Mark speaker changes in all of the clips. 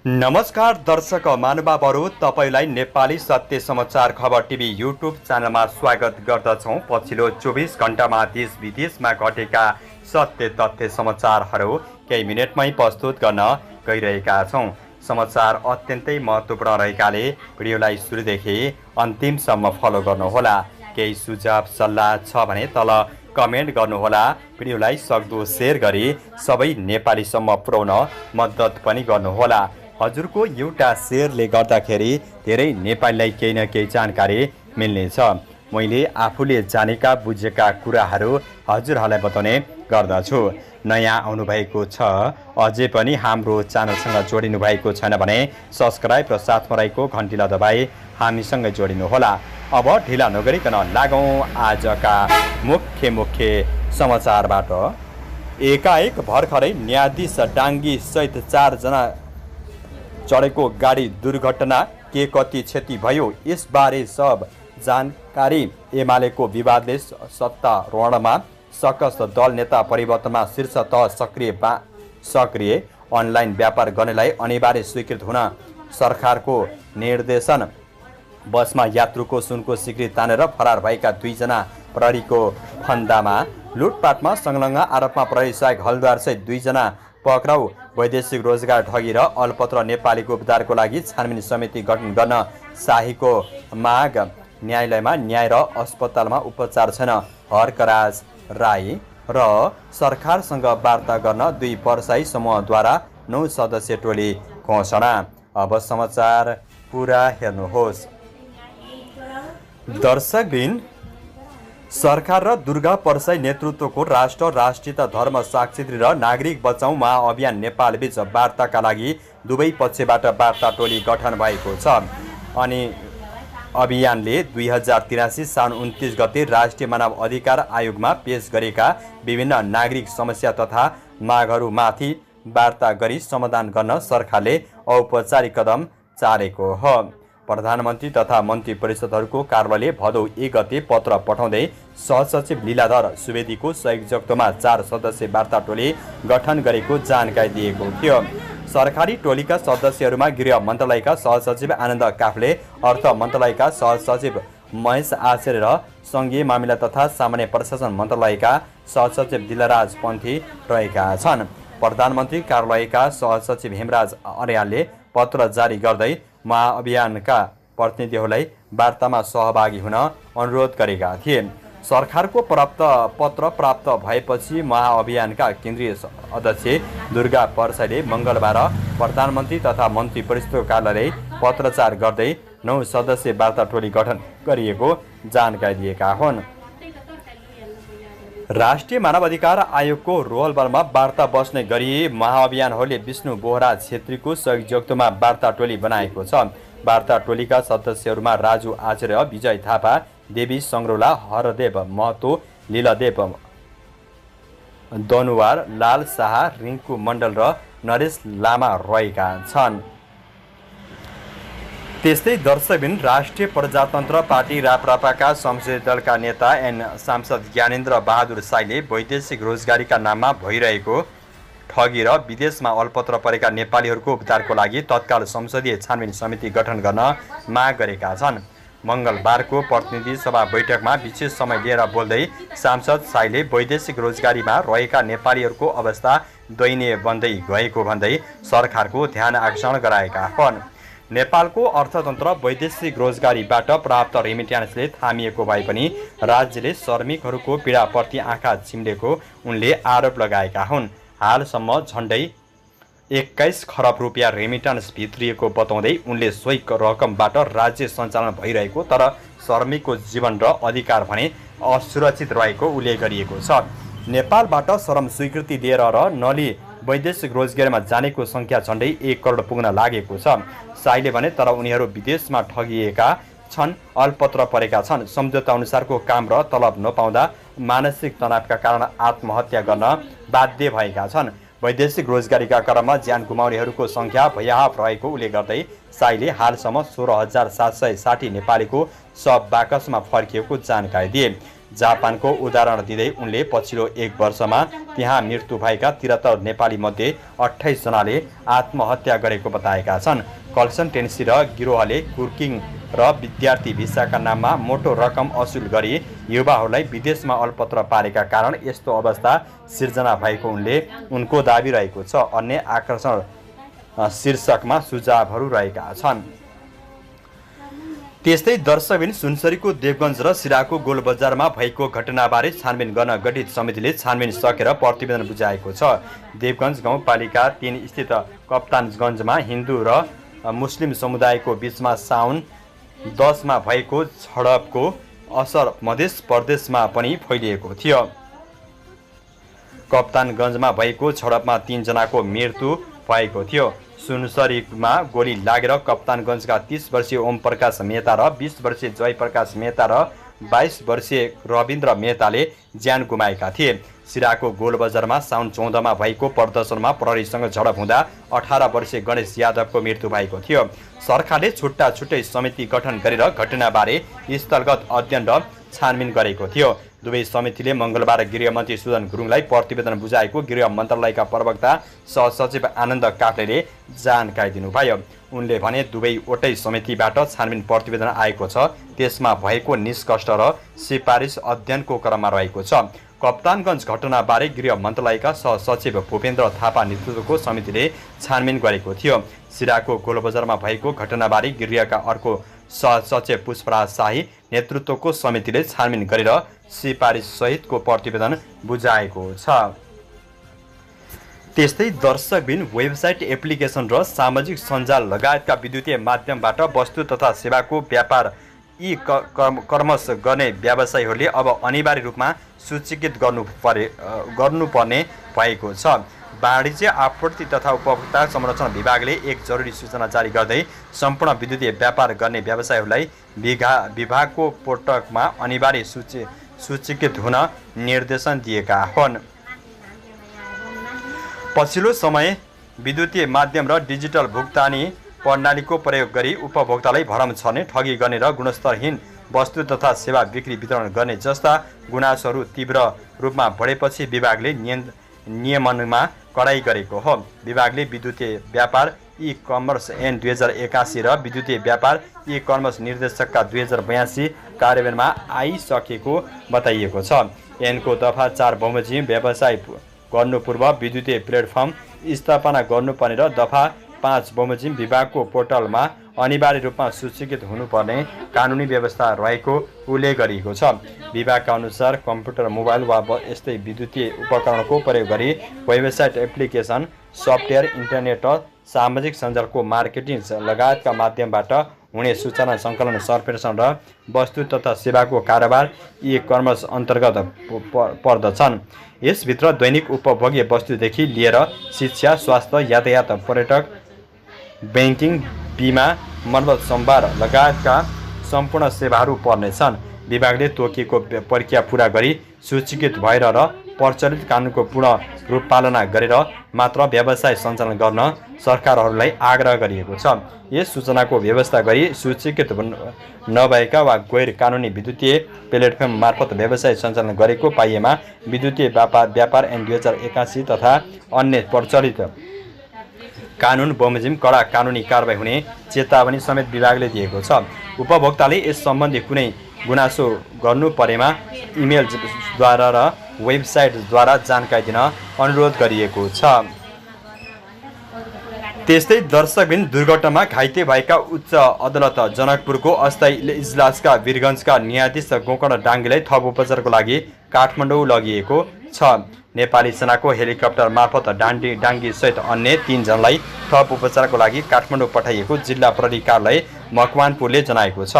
Speaker 1: नमस्कार दर्शक महानुभावहरू, तपाईलाई नेपाली सत्य समाचार खबर टिभी युट्युब च्यानलमा स्वागत गर्दछौँ। पछिल्लो 24 घण्टामा देश विदेशमा घटेका सत्य तथ्य समाचारहरू केही मिनटमै प्रस्तुत गर्न गइरहेका छौँ। समाचार अत्यन्तै महत्त्वपूर्ण रहेकाले भिडियोलाई सुरुदेखि अन्तिमसम्म फलो गर्नुहोला। केही सुझाव सल्लाह छ भने तल कमेन्ट गर्नुहोला। भिडियोलाई सक्दो सेयर गरी सबै नेपालीसम्म पुर्याउन मद्दत पनि गर्नुहोला। हजुरको एउटा सेयरले गर्दाखेरि धेरै नेपालीलाई केही न केही जानकारी मिल्नेछ। मैले आफूले जानेका बुझेका कुराहरू हजुरहरूलाई बताउने गर्दछु। नयाँ आउनुभएको छ, अझै पनि हाम्रो च्यानलसँग जोडिनु भएको छैन भने सब्सक्राइब र साथमा रहेको घन्टीलाई दबाई हामीसँग जोडिनुहोला। अब ढिला नगरिकन लागौँ आजका मुख्य समाचारबाट। एकाएक भर्खरै न्यायाधीश डाङ्गी सहित 4 जना चढेको गाडी दुर्घटना, के कति क्षति भयो यसबारे सब जानकारी। एमालेको विवादले सत्तारूढमा सकस, दल नेता परिवर्तनमा शीर्ष तह सक्रिय। अनलाइन व्यापार गर्नेलाई अनिवार्य स्वीकृत हुन सरकारको निर्देशन। बसमा यात्रुको सुनको सिक्री तानेर फरार भएका 2 जना प्रहरीको फन्दामा। लुटपाटमा संलग्न आरोपमा प्रहरी सहायक हलद्वार सहित 2 जना पक्राउ। वैदेशिक रोजगार ठगी र अल्पत्र नेपालीको उपचारको लागि छानबिन समिति गठन गर्न शाहीको माग। न्यायालयमा न्याय र अस्पतालमा उपचार छैन। हरकराज राई र सरकारसँग वार्ता गर्न 2 पर्साई समूहद्वारा 9 सदस्यीय टोली घोषणा। अब समाचार पुरा हेर्नुहोस्। दर्शकबिन, सरकार र दुर्गा परसाई नेतृत्वको राष्ट्र, राष्ट्रियता, धर्म, साक्षरता र नागरिक बचाउँ महाअभियान नेपालबीच वार्ताका लागि दुवै पक्षबाट वार्ता टोली गठन भएको छ। अनि अभियानले 2083 साउन 29 गते राष्ट्रिय मानव अधिकार आयोगमा पेश गरेका विभिन्न नागरिक समस्या तथा मागहरूमाथि वार्ता गरी समाधान गर्न सरकारले औपचारिक कदम चालेको हो। प्रधानमन्त्री तथा मन्त्री परिषदहरूको कार्यालयले भदौ 1 गते पत्र पठाउँदै सहसचिव लीलाधर सुवेदीको संयोजकत्वमा 4 सदस्यीय वार्ता टोली गठन गरेको जानकारी दिएको थियो। सरकारी टोलीका सदस्यहरूमा गृह मन्त्रालयका सहसचिव आनन्द काफ्ले, अर्थ मन्त्रालयका सहसचिव महेश आचार्य र सङ्घीय मामिला तथा सामान्य प्रशासन मन्त्रालयका सहसचिव दिलराज पन्थी रहेका छन्। प्रधानमन्त्री कार्यालयका सहसचिव हेमराज अर्यालले पत्र जारी गर्दै महाअभियानका प्रतिनिधिहरूलाई वार्तामा सहभागी हुन अनुरोध गरेका थिए। सरकारको पत्र प्राप्त भएपछि महाअभियानका केन्द्रीय अध्यक्ष दुर्गा परसाईले मङ्गलबार प्रधानमन्त्री तथा मन्त्री परिषदको कार्यालय पत्रचार गर्दै 9 सदस्यीय वार्ता टोली गठन गरिएको जानकारी दिएका हुन्। राष्ट्रिय मानवाधिकार आयोगको रोलबलमा वार्ता बस्ने गरी महाअभियानहरूले विष्णु बोहरा छेत्रीको संयोजकत्वमा वार्ता टोली बनाएको छ। वार्ता टोलीका सदस्यहरूमा राजु आचार्य, विजय थापा, देवी सङ्ग्रौला, हरदेव महतो, लीलादेव दनुवार, लाल शाह, रिङ्कु मण्डल र नरेश लामा रहेका छन्। त्यस्तै दर्शकबिन, राष्ट्रिय प्रजातन्त्र पार्टी राप्रपाका संसदीय दलका नेता एन सांसद ज्ञानेन्द्र बहादुर साईले वैदेशिक रोजगारीका नाममा भइरहेको ठगी र विदेशमा अल्पत्र परेका नेपालीहरूको उपचारको लागि तत्काल संसदीय छानबिन समिति गठन गर्न माग गरेका छन्। मङ्गलबारको प्रतिनिधि सभा बैठकमा विशेष समय लिएर बोल्दै सांसद साईले वैदेशिक रोजगारीमा रहेका नेपालीहरूको अवस्था दयनीय बन्दै गएको भन्दै सरकारको ध्यान आकर्षण गराएका हुन्। नेपालको अर्थतन्त्र वैदेशिक रोजगारीबाट प्राप्त रेमिट्यान्सले थामिएको भए पनि राज्यले श्रमिकहरूको पीडाप्रति आँखा चिम्लेको उनले आरोप लगाएका हुन्। हालसम्म झन्डै 21 खरब रुपियाँ रेमिट्यान्स भित्रिएको बताउँदै उनले सोही रकमबाट राज्य सञ्चालन भइरहेको तर श्रमिकको जीवन र अधिकार भने असुरक्षित रहेको उल्लेख गरिएको छ। नेपालबाट श्रम स्वीकृति लिएर र नलिई वैदेशिक रोजगारीमा जानेको सङ्ख्या झन्डै 1 करोड पुग्न लागेको छ। साईले भने तर उनीहरू विदेशमा ठगिएका छन्, अल्पत्र परेका छन्। सम्झौता अनुसारको काम र तलब नपाउँदा मानसिक तनावका कारण आत्महत्या गर्न बाध्य भएका छन्। वैदेशिक रोजगारीका क्रममा ज्यान गुमाउनेहरूको सङ्ख्या भयावह रहेको उल्लेख गर्दै साईले हालसम्म 16,760 नेपालीको शव बाकसमा फर्किएको जानकारी दिए। जापानको उदाहरण दिँदै उनले पछिल्लो 1 वर्षमा त्यहाँ मृत्यु भएका 73 नेपाली मध्ये 28 जनाले आत्महत्या गरेको बताएका छन्। कल्सन टेनेसी र गिरोहले कुर्किङ र विद्यार्थी भिसाका नाममा मोटो रकम असुल गरी युवाहरूलाई विदेशमा अलपत्र पारेका कारण यस्तो अवस्था सिर्जना भएको उनको दाबी रहेको छ। अन्य आकर्षण शीर्षकमा सुझावहरू रहेका छन्। त्यस्तै दर्शकबिन सुनसरीको देवगञ्ज र सिराको गोलबजारमा भएको घटनाबारे छानबिन गर्न गठित समितिले छानबिन सकेर प्रतिवेदन बुझाएको छ। देवगञ्ज गाउँपालिका 3 स्थित कप्तानगञ्जमा हिन्दू र मुस्लिम समुदायको बीचमा साउन 10 मा भएको झडपको असर मध्य प्रदेशमा पनि फैलिएको थियो। कप्तानगञ्जमा भएको झडपमा 3 जनाको मृत्यु भएको थियो। सुनसरीमा गोली लागेर कप्तानगञ्जका 30 वर्षीय ओम प्रकाश मेहता र 20 वर्षीय जय प्रकाश मेहता र 22 वर्षीय रविन्द्र मेहताले ज्यान गुमाएका थिए। सिराको गोलबजारमा साउन 14 मा भएको प्रदर्शनमा प्रहरीसँग झडप हुँदा 18 वर्षीय गणेश यादवको मृत्यु भएको थियो। सरकारले छुट्टा छुट्टै समिति गठन गरेर घटनाबारे स्थलगत अध्ययन र छानबिन गरेको थियो। दुवै समितिले मङ्गलबार गृहमन्त्री सुदन गुरुङलाई प्रतिवेदन बुझाएको गृह मन्त्रालयका प्रवक्ता सहसचिव आनन्द काफ्लेले जानकारी दिनुभयो। उनले भने दुवैवटै समितिबाट छानबिन प्रतिवेदन आएको छ, त्यसमा भएको निष्कर्ष र सिफारिस अध्ययनको क्रममा रहेको छ। कप्तानगञ्ज घटनाबारे गृह मन्त्रालयका सहसचिव भूपेन्द्र थापा नेतृत्वको समितिले छानबिन गरेको थियो। सिराको गोलबजारमा भएको घटनाबारे गृहका अर्को सहसचिव पुष्पराज शाही नेतृत्वको समितिले छानबिन गरेर सिफारिस सहितको प्रतिवेदन बुझाएको छ। त्यस्तै दर्शकबिन वेबसाइट, एप्लिकेसन र सामाजिक सञ्जाल लगायतका विद्युतीय माध्यमबाट वस्तु तथा सेवाको व्यापार कर्मश गर्ने व्यवसायीहरूले अब अनिवार्य रूपमा सूचीकृत गर्नुपर्ने भएको छ। वाणिज्य, आपूर्ति तथा उपभोक्ता संरक्षण विभागले एक जरुरी सूचना जारी गर्दै सम्पूर्ण विद्युतीय व्यापार गर्ने व्यवसायीहरूलाई विभागको पोर्टलमा अनिवार्य सूचीकृत हुन निर्देशन दिएका हुन्। पछिल्लो समय विद्युतीय माध्यम र डिजिटल भुक्तानी प्रणालीको प्रयोग गरी उपभोक्तालाई भरम छर्ने, ठगी गर्ने र गुणस्तरहीन वस्तु तथा सेवा बिक्री वितरण गर्ने जस्ता गुनासोहरू तीव्र रूपमा बढेपछि विभागले नियमनमा कडाई गरेको हो। विभागले विद्युतीय व्यापार ई-कमर्स ऐन 2081 र विद्युतीय व्यापार ई-कमर्स निर्देशकका 2082 कार्यान्वयनमा आइसकेको बताइएको छ। ऐनको दफा 4 बमोजिम व्यवसाय गर्नु पूर्व विद्युतीय प्लेटफर्म स्थापना गर्नुपर्ने र दफा 5 बमोजिम विभागको पोर्टलमा अनिवार्य रूपमा सूचीकृत हुनुपर्ने कानुनी व्यवस्था रहेको उल्लेख गरिएको छ। विभागका अनुसार कम्प्युटर, मोबाइल वा यस्तै विद्युतीय उपकरणको प्रयोग गरी वेबसाइट, एप्लिकेसन, सफ्टवेयर, इन्टरनेट र सामाजिक सञ्जालको मार्केटिङ लगायतका माध्यमबाट हुने सूचना सङ्कलन, सर्वेक्षण र वस्तु तथा सेवाको कारोबार ई-कमर्स अन्तर्गत पर्दछन्। यसभित्र दैनिक उपभोग्य वस्तुदेखि लिएर शिक्षा, स्वास्थ्य, यातायात, पर्यटक, ब्याङ्किङ, बिमा, मर्मत सम्भार लगायतका सम्पूर्ण सेवाहरू पर्नेछन्। विभागले तोकिएको प्रक्रिया पूरा गरी सूचीकृत भएर र प्रचलित कानुनको पूर्ण रूप पालना गरेर मात्र व्यवसाय सञ्चालन गर्न सरकारहरूलाई आग्रह गरिएको छ। यस सूचनाको व्यवस्था गरी सूचीकृत नभएका वा गैर कानुनी विद्युतीय प्लेटफर्म मार्फत व्यवसाय सञ्चालन गरेको पाइएमा विद्युतीय व्यापार ऐन 2081 तथा अन्य प्रचलित कानुन बमोजिम कडा कानुनी कारबाही हुने चेतावनी समेत विभागले दिएको छ। उपभोक्ताले यस सम्बन्धी कुनै गुनासो गर्नु परेमा इमेलद्वारा र वेबसाइटद्वारा जानकारी दिन अनुरोध गरिएको छ। त्यस्तै दर्शकबिन दुर्घटनामा घाइते भएका उच्च अदालत जनकपुरको अस्थायी इजलासका वीरगञ्जका न्यायाधीश गोकर्ण डाङ्गीलाई थप उपचारको लागि काठमाडौँ लगिएको छ। नेपाली सेनाको हेलिकप्टर मार्फत डाङ्गी सहित अन्य 3 जनालाई थप उपचारको लागि काठमाडौँ पठाइएको जिल्ला प्रहरी कार्यालय मकवानपुरले जनाएको छ।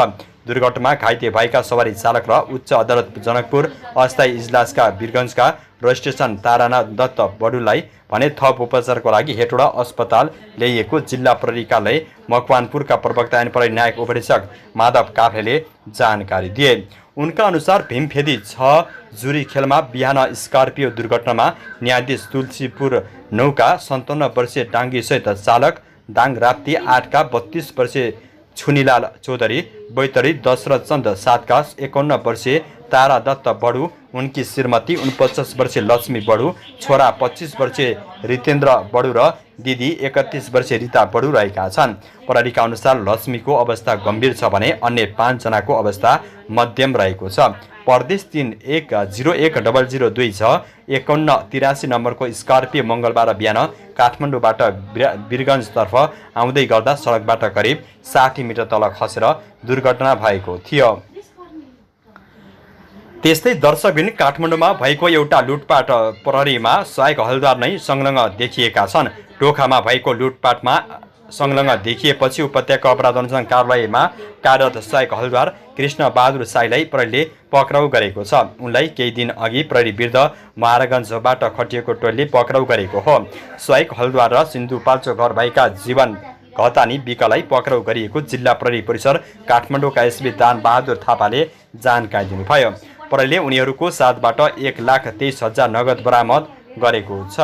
Speaker 1: दुर्घटनामा घाइते भएका सवारी चालक र उच्च अदालत जनकपुर अस्थायी इजलासका वीरगञ्जका रजिस्ट्रेसन तारानाथ दत्त बडुलाई भने थप उपचारको लागि हेटौडा अस्पताल ल्याइएको जिल्ला प्रहरी कार्यालय मकवानपुरका प्रवक्ता ऐन प्रहरी न्यायिक उपरीक्षक माधव काफ्लेले जानकारी दिए। उनका अनुसार भीमफेदी 6 जुरी खेलमा बिहान स्कर्पियो दुर्घटनामा न्यायाधीश तुलसीपुर 9 का 57 वर्षीय डाङ्गी सहित चालक, दाङ राप्ती 8 का 32 वर्षीय छुनीलाल चौधरी, बैतडी दशरथ चन्द 7 का 51 वर्षीय तारा दत्त बडु, उनकी श्रीमती 49 वर्षीय लक्ष्मी बडु, छोरा 25 वर्षीय रितेन्द्र बडु र दिदी 31 वर्षीय रिता बडु रहेका छन्। प्रहरीका अनुसार लक्ष्मीको अवस्था गम्भीर छ भने अन्य 5 जनाको अवस्था मध्यम रहेको छ। प्रदेश 3101002 5183 नम्बरको स्कर्पियो मङ्गलबार बिहान काठमाडौँबाट वीरगञ्जतर्फ आउँदै गर्दा सडकबाट करिब 60 मिटर तल खसेर दुर्घटना भएको थियो। त्यस्तै दर्शकबिन काठमाडौँमा भएको एउटा लुटपाट प्रहरीमा सहायक हलदार नै संलग्न देखिएका छन्। टोखामा भएको लुटपाटमा संलग्न देखिएपछि उपत्यका अपराध अनुसन्धान कार्यालयमा कार्यरत सहायक हलदार कृष्ण बहादुर साईलाई प्रहरीले पक्राउ गरेको छ। उनलाई केही दिन अघि प्रहरी विरुद्ध महाराजगञ्जबाट खटिएको टोलीले पक्राउ गरेको हो। सहायक हलदार र सिन्धुपाल्चो घर भएका जीवन घतानी विकलाई पक्राउ गरिएको जिल्ला प्रहरी परिसर काठमाडौँका एसपी दान बहादुर थापाले जानकारी दिनुभयो। प्रहरीले उनीहरूको साथबाट 1,23,000 नगद बरामद गरेको छ।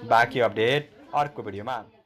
Speaker 1: बाँकी अपडेट अर्को भिडियोमा।